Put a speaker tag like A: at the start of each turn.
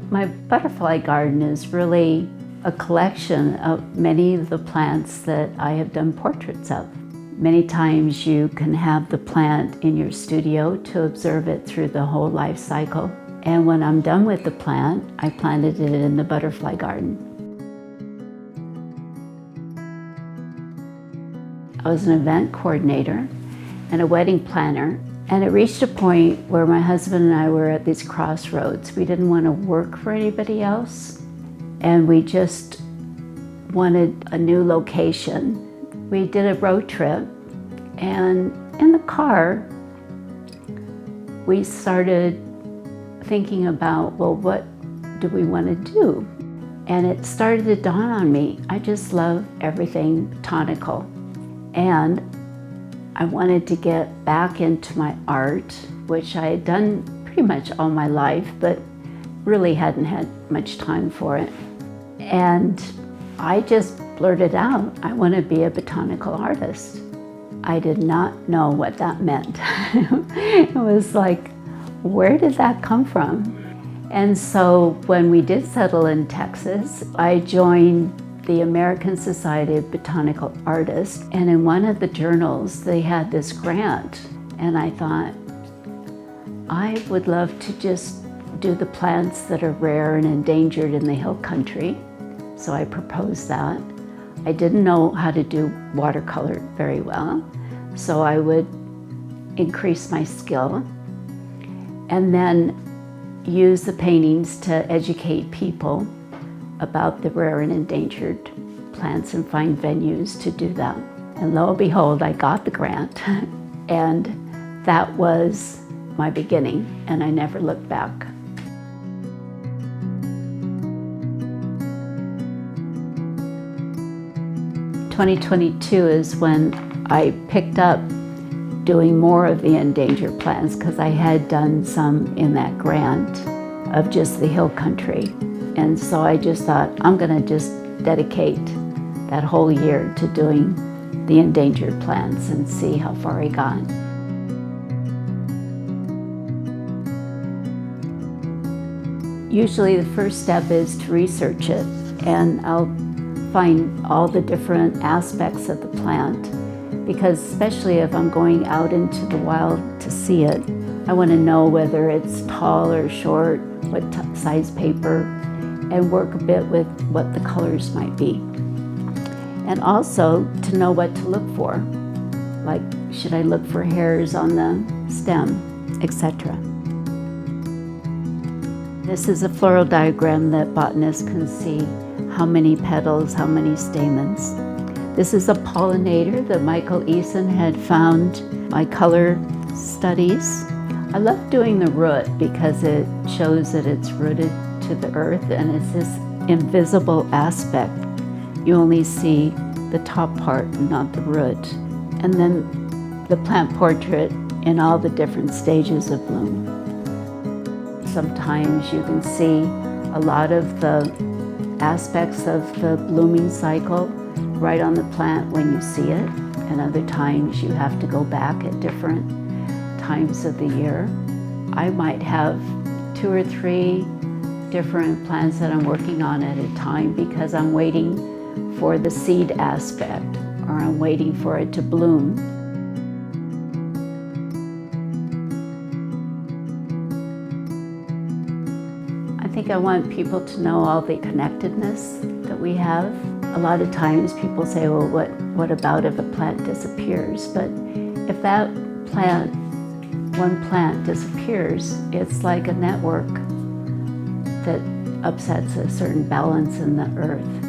A: My butterfly garden is really a collection of many of the plants that I have done portraits of. Many times you can have the plant in your studio to observe it through the whole life cycle. And when I'm done with the plant, I planted it in the butterfly garden. I was an event coordinator and a wedding planner, and it reached a point where my husband and I were at these crossroads. We didn't want to work for anybody else, and we just wanted a new location. We did a road trip, and in the car, we started thinking about, well, what do we want to do? And it started to dawn on me, I just love everything botanical. And I wanted to get back into my art, which I had done pretty much all my life, but really hadn't had much time for it. And I just blurted out, I want to be a botanical artist. I did not know what that meant. It was like, where did that come from? And so when we did settle in Texas, I joined the American Society of Botanical Artists, and in one of the journals they had this grant, and I thought, I would love to just do the plants that are rare and endangered in the hill country. So I proposed that. I didn't know how to do watercolor very well, so I would increase my skill and then use the paintings to educate people about the rare and endangered plants and find venues to do that. And lo and behold, I got the grant, and that was my beginning, and I never looked back. "2022 is when I picked up doing more of the endangered plants, because I had done some in that grant of just the hill country. And so I just thought, I'm gonna just dedicate that whole year to doing the endangered plants and see how far I got. Usually the first step is to research it, and I'll find all the different aspects of the plant, because especially if I'm going out into the wild to see it, I want to know whether it's tall or short, what size paper, and work a bit with what the colors might be. And also to know what to look for, like should I look for hairs on the stem, etc. This is a floral diagram that botanists can see how many petals, how many stamens. This is a pollinator that Michael Eason had found my color studies. I love doing the root because it shows that it's rooted to the earth, and it's this invisible aspect. You only see the top part and not the root. And then the plant portrait in all the different stages of bloom. Sometimes you can see a lot of the aspects of the blooming cycle right on the plant when you see it, and other times you have to go back at different times of the year. I might have 2 or 3 different plants that I'm working on at a time because I'm waiting for the seed aspect, or I'm waiting for it to bloom. I think I want people to know all the connectedness that we have. A lot of times people say, well, what about if a plant disappears? But if that one plant disappears, it's like a network that upsets a certain balance in the earth.